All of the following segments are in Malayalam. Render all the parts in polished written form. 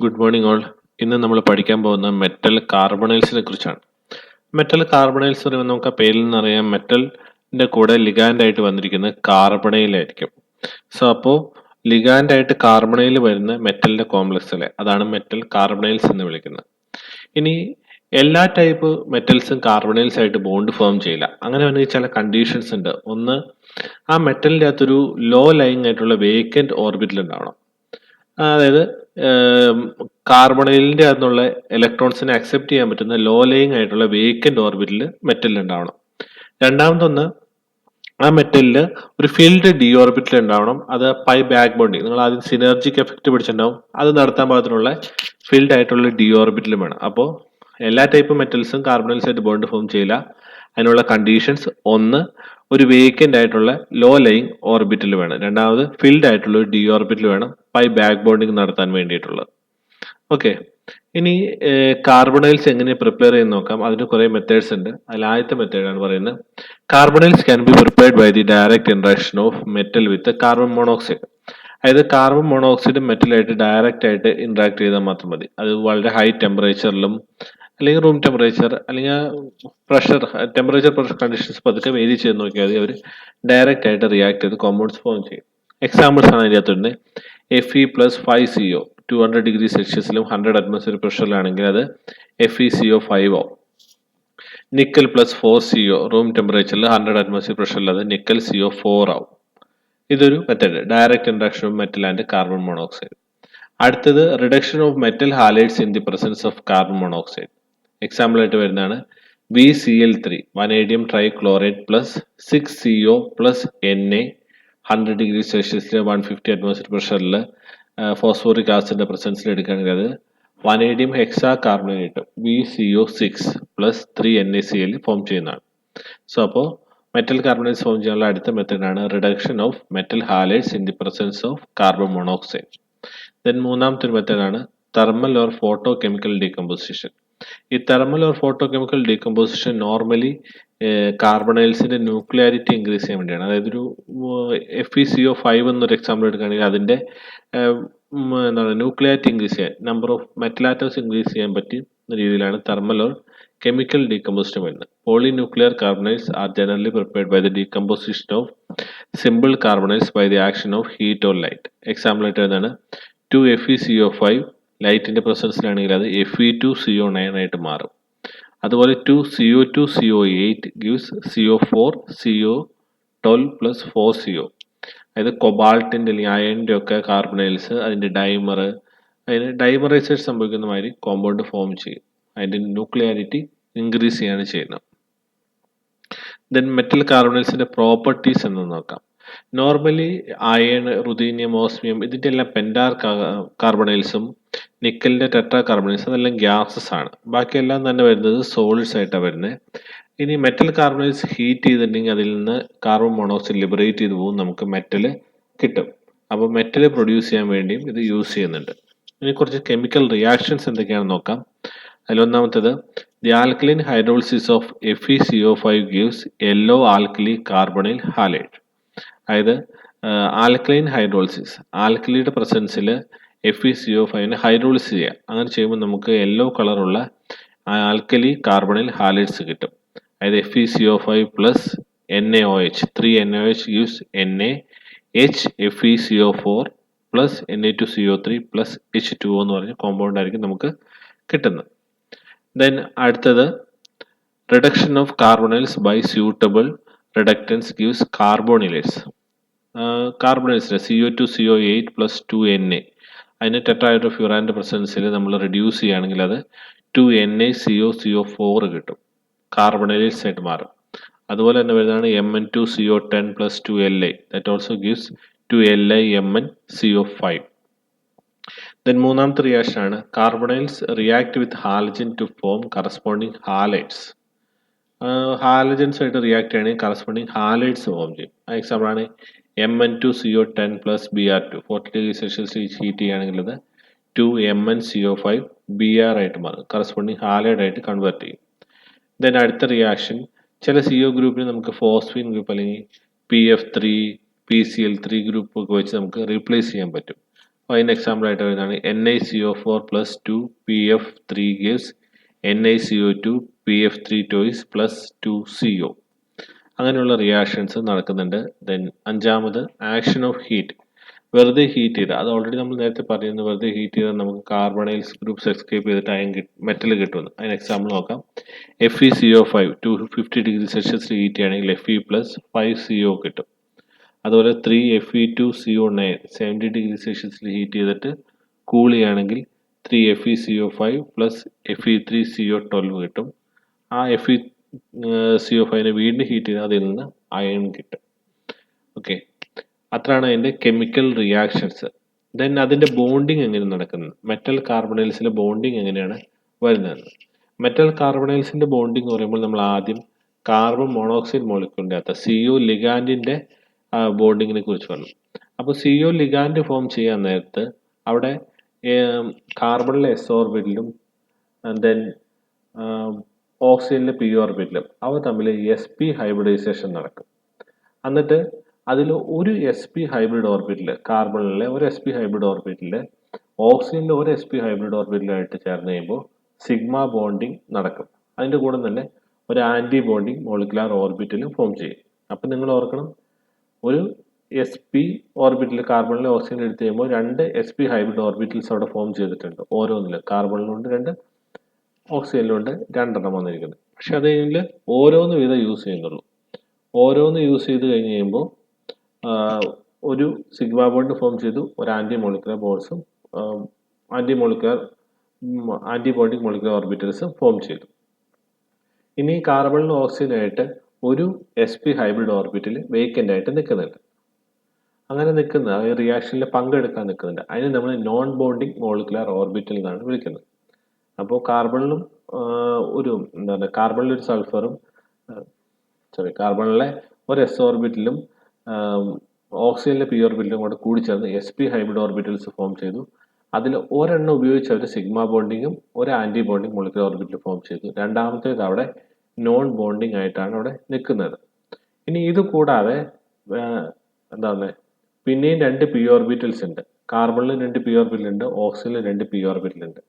Good morning all. ഇന്ന് നമ്മൾ പഠിക്കാൻ പോകുന്ന മെറ്റൽ കാർബണൈൽസിനെ കുറിച്ചാണ്. മെറ്റൽ കാർബണൈൽസ് പറയുമ്പോൾ നമുക്ക് ആ പേരിൽ നിന്ന് അറിയാം, മെറ്റലിന്റെ കൂടെ ലിഗാൻഡ് ആയിട്ട് വന്നിരിക്കുന്നത് കാർബണൈലായിരിക്കും. സോ അപ്പോൾ ലിഗാൻഡ് ആയിട്ട് കാർബണൈൽ വരുന്ന മെറ്റലിന്റെ കോംപ്ലക്സിലെ അതാണ് മെറ്റൽ കാർബണൈൽസ് എന്ന് വിളിക്കുന്നത്. ഇനി എല്ലാ ടൈപ്പ് മെറ്റൽസും കാർബണൈൽസ് ആയിട്ട് ബോണ്ട് ഫോം ചെയ്യില്ല. അങ്ങനെ വന്നെങ്കിൽ ചില കണ്ടീഷൻസ് ഉണ്ട്. ഒന്ന്, ആ മെറ്റലിന്റെ അകത്തൊരു ലോ ലൈങ് ആയിട്ടുള്ള വേക്കന്റ് ഓർബിറ്റൽ ഉണ്ടാവണം. അതായത് കാർബണൈലിന്റെ അകത്തുള്ള ഇലക്ട്രോൺസിനെ അക്സെപ്റ്റ് ചെയ്യാൻ പറ്റുന്ന ലോ ലേയിങ് ആയിട്ടുള്ള വേക്കന്റ് ഓർബിറ്റൽ മെറ്റലിൽ ഉണ്ടാവണം. രണ്ടാമതൊന്ന്, ആ മെറ്റലില് ഒരു ഫിൽഡ് ഡി ഓർബിറ്റൽ ഉണ്ടാവണം. അത് പൈ ബാക്ക് ബോണ്ടിങ്, നിങ്ങൾ ആദ്യം സിനർജിക് എഫക്ട് പഠിച്ചിട്ടുണ്ടാവും, അത് നടത്താൻ പാകത്തിനുള്ള ഫിൽഡ് ആയിട്ടുള്ള ഡി ഓർബിറ്റലും വേണം. അപ്പോൾ എല്ലാ ടൈപ്പ് മെറ്റൽസും കാർബണൈൽസ് ആയിട്ട് ബോണ്ട് ഫോം ചെയ്യില്ല. അതിനുള്ള കണ്ടീഷൻസ്: ഒന്ന്, ഒരു വേക്കന്റ് ആയിട്ടുള്ള ലോ ലൈങ് ഓർബിറ്റൽ വേണം. രണ്ടാമത്, ഫിൽഡ് ആയിട്ടുള്ള ഒരു ഡി ഓർബിറ്റൽ വേണം പൈ ബാക്ക് ബോണ്ടിങ് നടത്താൻ വേണ്ടിയിട്ടുള്ളത്. ഓക്കെ, ഇനി കാർബണൈൽസ് എങ്ങനെ പ്രിപ്പയർ ചെയ്യുന്ന നോക്കാം. അതിന് കുറെ മെത്തേഡ്സ് ഉണ്ട്. അതിൽ ആദ്യത്തെ മെത്തേഡാണ് പറയുന്നത്, carbonyls can be prepared by the direct interaction of metal with carbon monoxide. അതായത് കാർബൺ മോണോക്സൈഡ് മെറ്റലായിട്ട് ഡയറക്റ്റ് ആയിട്ട് ഇന്ററാക്ട് ചെയ്താൽ മാത്രം മതി. അത് വളരെ ഹൈ ടെമ്പറേച്ചറിലും അല്ലെങ്കിൽ റൂം ടെമ്പറേച്ചർ അല്ലെങ്കിൽ പ്രഷർ പ്രഷർ കണ്ടീഷൻസ് പതുക്കെ വേരി ചെയ്ത് നോക്കിയാൽ മതി, അവർ ഡയറക്റ്റ് ആയിട്ട് റിയാക്ട് ചെയ്ത് കോമ്പൗണ്ട്സ് ഫോം ചെയ്യും. എക്സാമ്പിൾസ് ആണ് അതിനകത്തുണ്ട്. Fe+5CO 200 ഡിഗ്രി സെൽഷ്യസിലും 100 അറ്റ്മോസ്ഫിയർ പ്രഷറിലാണെങ്കിൽ അത് FeCO5 ആവും. Nickel+4CO റൂം ടെമ്പറേച്ചറിൽ 100 അറ്റ്മോസ്ഫിയർ പ്രഷറിൽ അത് Nickel CO4 ആവും. ഇതൊരു method, direct interaction of metal and carbon monoxide. അടുത്തത്, reduction of metal halides in the presence of carbon monoxide. Example ആയിട്ട് വരുന്നതാണ് VCl3 vanadium trichloride plus 6CO plus Na 100 degree സെൽഷ്യസിൽ 150 അറ്റ്മോസ്ഫിയർ പ്രഷറിൽ ഫോസ്ഫോറിക് ആസിഡിന്റെ പ്രസൻസിൽ എടുക്കുകയാണെങ്കിൽ അത് vanadium hexa carbonate VCO6 plus 3 NaCl form ചെയ്യുന്നതാണ്. സോ അപ്പോൾ മെറ്റൽ കാർബണേറ്റ്സ് ഫോം ചെയ്യാനുള്ള അടുത്ത മെത്തേഡാണ് reduction of metal halides in the presence of carbon monoxide. Then മൂന്നാമത്തെ ഒരു മെത്തേഡാണ് thermal or photo chemical decomposition. ഈ thermal or photo chemical decomposition normally കാർബണൈൽസിന്റെ ന്യൂക്ലിയാരിറ്റി ഇൻക്രീസ് ചെയ്യാൻ വേണ്ടിയാണ്. അതായത് ഒരു FeCO5 എന്നൊരു എക്സാമ്പിൾ എടുക്കുകയാണെങ്കിൽ അതിന്റെ എന്താണ് ന്യൂക്ലിയാരിറ്റി ഇൻക്രീസ് ചെയ്യാൻ, number of metal atoms increase ചെയ്യാൻ പറ്റിയ രീതിയിലാണ് തെർമൽ ഓർ chemical decomposition വരുന്നത്. Polynuclear carbonyls are generally prepared by the decomposition of simple carbonyls by the action of heat or light. Example ആയിട്ട് വരുന്നതാണ് 2FeCO5 ലൈറ്റിന്റെ പ്രസൻസിലാണെങ്കിൽ അത് Fe2CO9 ആയിട്ട് മാറും. അതുപോലെ 2CO2CO8 gives CO4CO12 plus 4CO. അതായത് കൊബാൾട്ടിന്റെ അല്ലെങ്കിൽ അയണിന്റെ ഒക്കെ കാർബണൈൽസ് അതിന്റെ അതിന് ഡൈമറൈസേഷൻ സംഭവിക്കുന്ന മാതിരി കോമ്പൗണ്ട് ഫോം ചെയ്യും. അതിന്റെ ന്യൂക്ലിയാരിറ്റി ഇൻക്രീസ് ചെയ്യാണ് ചെയ്യുന്നത്. ദെൻ മെറ്റൽ കാർബണൈൽസിന്റെ പ്രോപ്പർട്ടീസ് എന്ന് നോക്കാം. നോർമലി അയൺ, റുദീനിയം, ഓസ്മിയം ഇതിന്റെ എല്ലാം പെന്റാർ കാർബണൈൽസും നിക്കലിന്റെ ടെട്രാ കാർബണൈൽസ് അതെല്ലാം ഗ്യാസസ് ആണ്. ബാക്കിയെല്ലാം തന്നെ വരുന്നത് സോളിഡ്സ് ആയിട്ടാണ് വരുന്നത്. ഇനി മെറ്റൽ കാർബണൈൽസ് ഹീറ്റ് ചെയ്തിട്ടുണ്ടെങ്കിൽ അതിൽ നിന്ന് കാർബൺ മോണോക്സൈഡ് ലിബറേറ്റ് ചെയ്ത് പോകും, നമുക്ക് മെറ്റൽ കിട്ടും. അപ്പോൾ മെറ്റൽ പ്രൊഡ്യൂസ് ചെയ്യാൻ വേണ്ടിയും ഇത് യൂസ് ചെയ്യുന്നുണ്ട്. ഇനി കുറച്ച് കെമിക്കൽ റിയാക്ഷൻസ് എന്തൊക്കെയാണെന്ന് നോക്കാം. അതിലൊന്നാമത്തേത്, the alkaline hydrolysis of FeCO5 gives yellow alkali carbonyl halide. അതായത് ആൽക്കലൈൻ ഹൈഡ്രോളിസിസ്, ആൽക്കലിയുടെ പ്രസൻസിൽ FeCO5നെ ഹൈഡ്രോളിസിസ് ചെയ്യുക. അങ്ങനെ ചെയ്യുമ്പോൾ നമുക്ക് യെല്ലോ കളറുള്ള ആൽക്കലി കാർബണൈൽ ഹാലൈഡ്സ് കിട്ടും. അതായത് FeCO5 plus NaOH 3 NaOH gives NaH FeCO4 plus Na2CO3 plus H2O എന്ന് പറഞ്ഞ കോമ്പൗണ്ട് ആയിരിക്കും നമുക്ക് കിട്ടുന്നത്. ദെൻ അടുത്തത്, reduction of carbonyls by suitable reductants gives carbonylates. കാർബണൈൽസിന് CO2CO8 പ്ലസ് 2 Na അതിന് ടെട്രാഹൈഡ്രോഫ്യൂറാന്റെ പ്രസൻസിൽ നമ്മൾ റിഡ്യൂസ് ചെയ്യുകയാണെങ്കിൽ അത് 2 NaCO4 കിട്ടും, കാർബണൈലേറ്റ്സ് ആയിട്ട് മാറും. അതുപോലെ തന്നെ വരുന്നതാണ് Mn2CO10 plus 2 Li, that also gives 2 LiMnCO5. Then മൂന്നാമത്തെ റിയാക്ഷൻ ആണ് carbonyls react with halogen to form corresponding halides. Halogens ആയിട്ട് റിയാക്ട് ചെയ്യണമെങ്കിൽ കറസ്പോണ്ടിങ് ഹാലൈഡ്സ് ഫോം ചെയ്യും. എക്സാമ്പിൾ ആണ് Mn2CO10 plus Br2 40 degree സെൽഷ്യസിൽ heat ചെയ്യുകയാണെങ്കിൽ അത് 2 MnCO5 Br ആയിട്ട് മാറും, കറസ്പോണ്ടിങ് ഹാലൈഡ് ആയിട്ട് കൺവേർട്ട് ചെയ്യും. ദെൻ അടുത്ത റിയാക്ഷൻ, ചില CO ഗ്രൂപ്പിന് നമുക്ക് ഫോസ്ഫീൻ ഗ്രൂപ്പ് അല്ലെങ്കിൽ PF3 PCl3 ഗ്രൂപ്പ് ഒക്കെ വെച്ച് നമുക്ക് റീപ്ലേസ് ചെയ്യാൻ പറ്റും. അതിന് എക്സാമ്പിൾ ആയിട്ട് വരുന്നതാണ് NiCO4 plus 2PF3 gives NiCO2 PF3 twice plus 2CO. അങ്ങനെയുള്ള റിയാക്ഷൻസ് നടക്കുന്നുണ്ട്. ദെൻ അഞ്ചാമത് ആക്ഷൻ ഓഫ് ഹീറ്റ്. വെറുതെ ഹീറ്റ് ചെയ്ത്, അത് ഓൾറെഡി നമ്മൾ നേരത്തെ പറയുന്നത്, വെറുതെ ഹീറ്റ് ചെയ്താൽ നമുക്ക് കാർബണൈൽസ് ഗ്രൂപ്പ്സ് എസ്കേപ്പ് ചെയ്തിട്ട് അയൺ മെറ്റൽ കിട്ടുമെന്ന്. അതിന് എക്സാമ്പിൾ നോക്കാം. FeCO5 250 ഡിഗ്രി സെൽഷ്യസിൽ ഹീറ്റ് ചെയ്യുകയാണെങ്കിൽ Fe പ്ലസ് 5CO കിട്ടും. അതുപോലെ 3Fe2CO9 70 ഡിഗ്രി സെൽഷ്യസിൽ ഹീറ്റ് ചെയ്തിട്ട് കൂൾ ചെയ്യുകയാണെങ്കിൽ 3FeCO5 പ്ലസ് Fe3CO12 കിട്ടും. ആ FeCO5നെ വീണ്ടും ഹീറ്റ് ചെയ്താൽ അതിൽ നിന്ന് അയൺ കിട്ടും. ഓക്കെ, അത്രയാണ് അതിൻ്റെ കെമിക്കൽ റിയാക്ഷൻസ്. ദെൻ അതിൻ്റെ ബോണ്ടിങ് എങ്ങനെ നടക്കുന്നത്, മെറ്റൽ കാർബണൈൽസിലെ ബോണ്ടിങ് എങ്ങനെയാണ് വരുന്നത്. മെറ്റൽ കാർബണൈൽസിന്റെ ബോണ്ടിങ് എന്ന് പറയുമ്പോൾ നമ്മൾ ആദ്യം കാർബൺ മോണോക്സൈഡ് മോളിക്യൂളിൻ്റെ അകത്ത് CO ലിഗാൻഡിന്റെ ബോണ്ടിങ്ങിനെ കുറിച്ച് പറഞ്ഞു. അപ്പോൾ CO ലിഗാൻഡ് ഫോം ചെയ്യാൻ നേരത്ത് അവിടെ കാർബണിലെ S ഓർബിറ്റിലും ദെൻ ഓക്സിജനിലെ P ഓർബിറ്റിലും അവ തമ്മിൽ sp ഹൈബ്രിഡൈസേഷൻ നടക്കും. എന്നിട്ട് അതിൽ ഒരു sp ഹൈബ്രിഡ് ഓർബിറ്റിൽ, കാർബണിലെ ഒരു sp ഹൈബ്രിഡ് ഓർബിറ്റിൽ ഓക്സിജനിലെ ഒരു sp ഹൈബ്രിഡ് ഓർബിറ്റിലായിട്ട് ചേർന്ന് കഴിയുമ്പോൾ സിഗ്മ ബോണ്ടിങ് നടക്കും. അതിൻ്റെ കൂടെ തന്നെ ഒരു ആന്റി ബോണ്ടിങ് മോളിക്കുലാർ ഓർബിറ്റിലും ഫോം ചെയ്യും. അപ്പം നിങ്ങൾ ഓർക്കണം, ഒരു sp ഓർബിറ്റിൽ കാർബണിലെ ഓക്സിജൻ എടുത്ത് കഴിയുമ്പോൾ രണ്ട് sp ഹൈബ്രിഡ് ഓർബിറ്റിൽസ് അവിടെ ഫോം ചെയ്തിട്ടുണ്ട്. ഓരോന്നിലും കാർബണിലുണ്ട് രണ്ട്, ഓക്സിജനിലുണ്ട് രണ്ടെണ്ണം വന്നിരിക്കുന്നത്. പക്ഷെ അത് കഴിഞ്ഞാൽ ഓരോന്ന് വീതം യൂസ് ചെയ്യുന്നുള്ളൂ. ഓരോന്ന് യൂസ് ചെയ്ത് കഴിഞ്ഞ് കഴിയുമ്പോൾ ഒരു സിഗ്മ ബോണ്ട് ഫോം ചെയ്തു, ഒരു ആന്റി മോളിക്കുലർ ബോൺസും ആന്റി ബോണ്ടിങ് മോളിക്കുലർ ഓർബിറ്റൽസും ഫോം ചെയ്തു. ഇനി കാർബണിലും ഓക്സിജനായിട്ട് ഒരു sp ഹൈബ്രിഡ് ഓർബിറ്റിൽ വേക്കൻ്റ് ആയിട്ട് നിൽക്കുന്നുണ്ട്. അങ്ങനെ നിൽക്കുന്ന റിയാക്ഷനിൽ പങ്കെടുക്കാൻ നിൽക്കുന്നുണ്ട്. അതിന് നമ്മൾ നോൺ ബോണ്ടിങ് മോളിക്കുലർ ഓർബിറ്റൽ എന്നാണ് വിളിക്കുന്നത്. അപ്പോൾ കാർബണിലും കാർബണിലൊരു സൾഫറും കാർബണിലെ ഒരു s ഓർബിറ്റിലും ഓക്സിജനിലെ P ഓർബിറ്റിലും കൂടെ കൂടിച്ചേർന്ന് sp ഹൈബ്രിഡ് ഓർബിറ്റൽസ് ഫോം ചെയ്തു. അതിൽ ഒരെണ്ണം ഉപയോഗിച്ച് അവർ സിഗ്മ ബോണ്ടിങ്ങും ഒരു ആന്റി ബോണ്ടിങ് മോളിക്കുലർ ഓർബിറ്റിൽ ഫോം ചെയ്തു. രണ്ടാമത്തേത് അവിടെ നോൺ ബോണ്ടിങ് ആയിട്ടാണ് അവിടെ നിൽക്കുന്നത്. ഇനി ഇത് കൂടാതെ പിന്നെയും രണ്ട് P ഓർബിറ്റൽസ് ഉണ്ട്. കാർബണിലും രണ്ട് P ഓർബിറ്റലുണ്ട്, ഓക്സിജനിലും രണ്ട് P ഓർബിറ്റലുണ്ട്.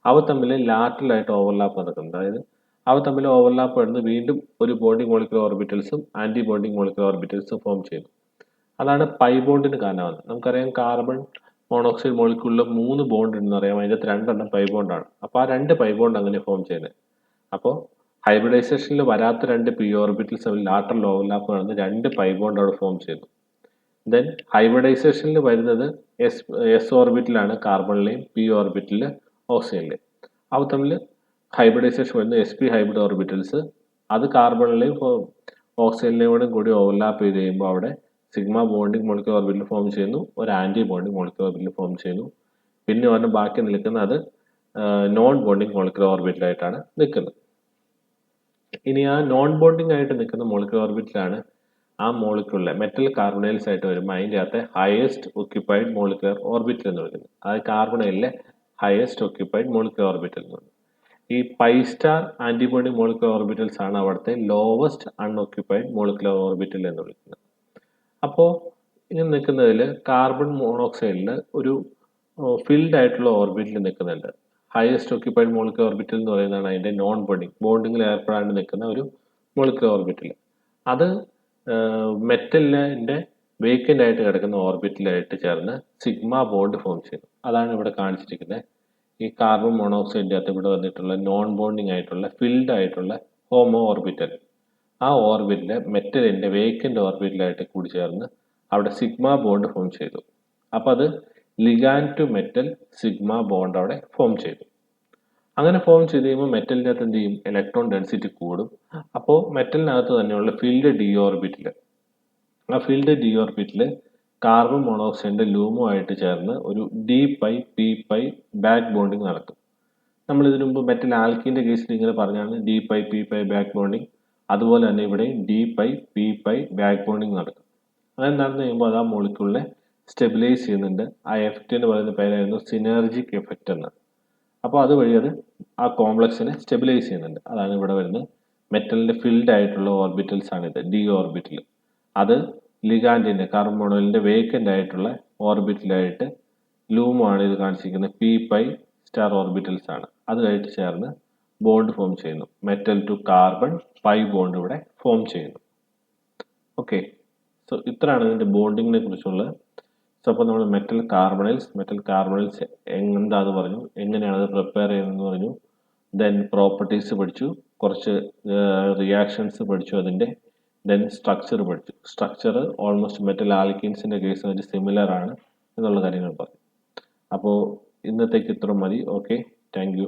അവ തമ്മിൽ ലാറ്ററലായിട്ട് ഓവർലാപ്പ് നടക്കുന്നുണ്ട്. അതായത് അവ തമ്മിൽ ഓവർലാപ്പ് വരുന്നത് വീണ്ടും ഒരു ബോണ്ടിങ് മോളിക്കുലർ ഓർബിറ്റൽസും ആന്റി ബോണ്ടിങ് മോളിക്കുലർ ഓർബിറ്റൽസും ഫോം ചെയ്യുന്നു. അതാണ് പൈ ബോണ്ടിന് കാരണമാകുന്നത്. നമുക്കറിയാം കാർബൺ മോണോക്സൈഡ് മോളിക്യൂളിൽ 3 ബോണ്ട് ഉണ്ടെന്ന് അറിയാം. അതിൻ്റെ രണ്ടെണ്ണം പൈ ബോണ്ടാണ്. അപ്പോൾ ആ രണ്ട് പൈ ബോണ്ട് അങ്ങനെ ഫോം ചെയ്യുന്നത്. അപ്പോൾ ഹൈബ്രിഡൈസേഷനിൽ വരാത്ത രണ്ട് P ഓർബിറ്റൽസ് തമ്മിൽ ലാറ്ററൽ ഓവർലാപ്പ് നടന്ന് രണ്ട് പൈ ബോണ്ട് അവിടെ ഫോം ചെയ്തു. ദെൻ ഹൈബ്രിഡൈസേഷനിൽ വരുന്നത് s ഓർബിറ്റിലാണ് കാർബണിലെയും P ഓർബിറ്റിൽ ഓക്സിജനിലെയും. അവ തമ്മിൽ ഹൈബ്രിഡൈസേഷൻ വരുന്ന sp ഹൈബ്രിഡ് ഓർബിറ്റൽസ് അത് കാർബണിലെയും ഓക്സിജനിലെയും കൂടി ഓവർലാപ്പ് ചെയ്ത് കഴിയുമ്പോൾ അവിടെ സിഗ്മ ബോണ്ടിങ് മോളിക്കുലർ ഓർബിറ്റിൽ ഫോം ചെയ്യുന്നു, ഒരു ആന്റി ബോണ്ടിങ് മോളിക്കുലർ ഓർബിറ്റിൽ ഫോം ചെയ്യുന്നു. പിന്നെ പറഞ്ഞ ബാക്കി നിൽക്കുന്നത് അത് നോൺ ബോണ്ടിങ് മോളിക്കുലർ ഓർബിറ്റിലായിട്ടാണ് നിൽക്കുന്നത്. ഇനി ആ നോൺ ബോണ്ടിങ് ആയിട്ട് നിൽക്കുന്ന മോളിക്കുലർ ഓർബിറ്റിലാണ് ആ മോളിക്യൂളിലെ മെറ്റൽ കാർബണൈൽസ് ആയിട്ട് വരുമ്പോൾ അതിൻ്റെ അകത്തെ ഹയസ്റ്റ് ഒക്യുപ്പൈഡ് മോളിക്കുലർ ഓർബിറ്റൽ എന്ന് പറയുന്നത്. അത് കാർബണൈലിലെ ഹയസ്റ്റ് ഒക്യുപ്പൈഡ് മോളിക്കുലർ ഓർബിറ്റൽ എന്ന് പറയുന്നത്. ഈ പൈ സ്റ്റാർ ആന്റിബോണ്ടിങ് മോളിക്കുലർ ഓർബിറ്റൽസ് ആണ് അവിടുത്തെ ലോവസ്റ്റ് അൺഒക്യുപ്പൈഡ് മോളിക്കുലർ ഓർബിറ്റൽ എന്ന് വിളിക്കുന്നത്. അപ്പോൾ ഇങ്ങനെ നിൽക്കുന്നതിൽ കാർബൺ മോണോക്സൈഡിൽ ഒരു ഫിൽഡ് ആയിട്ടുള്ള ഓർബിറ്റിൽ നിൽക്കുന്നുണ്ട്. ഹയസ്റ്റ് ഒക്യുപ്പൈഡ് മോളിക്കുലർ ഓർബിറ്റൽ എന്ന് പറയുന്നതാണ് അതിൻ്റെ നോൺ ബോണ്ടിങ്ങിൽ ഏർപ്പെടാണ്ട് നിൽക്കുന്ന ഒരു മോളിക്കുലർ ഓർബിറ്റൽ. അത് മെറ്റലിൻ്റെ വേക്കൻ്റ് ആയിട്ട് കിടക്കുന്ന ഓർബിറ്റിലായിട്ട് ചേർന്ന് സിഗ്മ ബോണ്ട് ഫോം ചെയ്യുന്നു. അതാണ് ഇവിടെ കാണിച്ചിരിക്കുന്നത്. ഈ കാർബൺ മോണോക്സൈഡിൻ്റെ അകത്ത് ഇവിടെ വന്നിട്ടുള്ള നോൺ ബോണ്ടിങ് ആയിട്ടുള്ള ഫിൽഡ് ആയിട്ടുള്ള ഹോമോ ഓർബിറ്റൽ. ആ ഓർബിറ്റിലെ മെറ്റലിൻ്റെ വേക്കൻ്റ് ഓർബിറ്റലായിട്ട് കൂടി ചേർന്ന് അവിടെ സിഗ്മ ബോണ്ട് ഫോം ചെയ്തു. അപ്പോൾ അത് ligand to metal sigma bond അവിടെ ഫോം ചെയ്തു. അങ്ങനെ ഫോം ചെയ്ത് കഴിയുമ്പോൾ മെറ്റലിൻ്റെ അകത്ത് എന്ത് ചെയ്യും, ഇലക്ട്രോൺ ഡെൻസിറ്റി കൂടും. അപ്പോൾ മെറ്റലിനകത്ത് തന്നെയുള്ള ഫീൽഡ് ഡി ഓർബിറ്റിൽ, ആ ഫീൽഡ് ഡി ഓർബിറ്റിൽ കാർബൺ മോണോക്സൈഡിന്റെ ലൂമോ ആയിട്ട് ചേർന്ന് ഒരു D π P π ബാക്ക് ബോണ്ടിങ് നടക്കും. നമ്മൾ ഇതിനു മുമ്പ് മെറ്റൽ ആൽക്കീൻ്റെ കേസിൽ ഇങ്ങനെ പറഞ്ഞാണ് D π P π ബാക്ക് ബോണ്ടിങ്. അതുപോലെ തന്നെ ഇവിടെ D π P π ബാക്ക് ബോണ്ടിങ് നടക്കും. അങ്ങനെ നടന്നു കഴിയുമ്പോൾ അത് ആ മോളിക്യൂളിനെ സ്റ്റെബിലൈസ് ചെയ്യുന്നുണ്ട്. ആ എഫക്റ്റ് എന്ന് പറയുന്ന പേരായിരുന്നു സിനർജിക് എഫക്റ്റ് എന്ന്. അപ്പോൾ അതുവഴി അത് ആ കോംപ്ലക്സിനെ സ്റ്റെബിലൈസ് ചെയ്യുന്നുണ്ട്. അതാണ് ഇവിടെ വരുന്നത്. മെറ്റലിന്റെ ഫിൽഡ് ആയിട്ടുള്ള ഓർബിറ്റൽസ് ആണിത്, D ഓർബിറ്റൽ. അത് ലിഗാൻഡിന്റെ കാർബൺ മോണോലിന്റെ വേക്കൻ്റ് ആയിട്ടുള്ള ഓർബിറ്റലായിട്ട് ലൂമാണ് ഇത് കാണിച്ചിരിക്കുന്നത് പി പൈ സ്റ്റാർ ഓർബിറ്റൽസ് ആണ്. അതുമായിട്ട് ചേർന്ന് ബോണ്ട് ഫോം ചെയ്യുന്നു. Metal to carbon pi bond ഇവിടെ ഫോം ചെയ്യുന്നു. ഓക്കെ, സോ ഇത്രയാണ് ഇതിന്റെ ബോണ്ടിങ്ങിനെ കുറിച്ചുള്ളത്. സോ അപ്പോൾ നമ്മൾ മെറ്റൽ കാർബണൈൽസ് എന്താന്ന് പറഞ്ഞു, എങ്ങനെയാണ് അത് പ്രിപ്പയർ ചെയ്യുന്നതെന്ന് പറഞ്ഞു, ദെൻ പ്രോപ്പർട്ടീസ് പഠിച്ചു, കുറച്ച് റിയാക്ഷൻസ് പഠിച്ചു അതിന്റെ, ദെൻ സ്ട്രക്ചർ പഠിച്ചു. സ്ട്രക്ചർ ഓൾമോസ്റ്റ് മെറ്റൽ ആൽക്കീൻസിന്റെ കേസ് ഒരു സിമിലർ ആണ് എന്നുള്ള കാര്യങ്ങൾ പറഞ്ഞു. അപ്പോൾ ഇന്നത്തേക്ക് ഇത്ര മതി. Okay, thank you.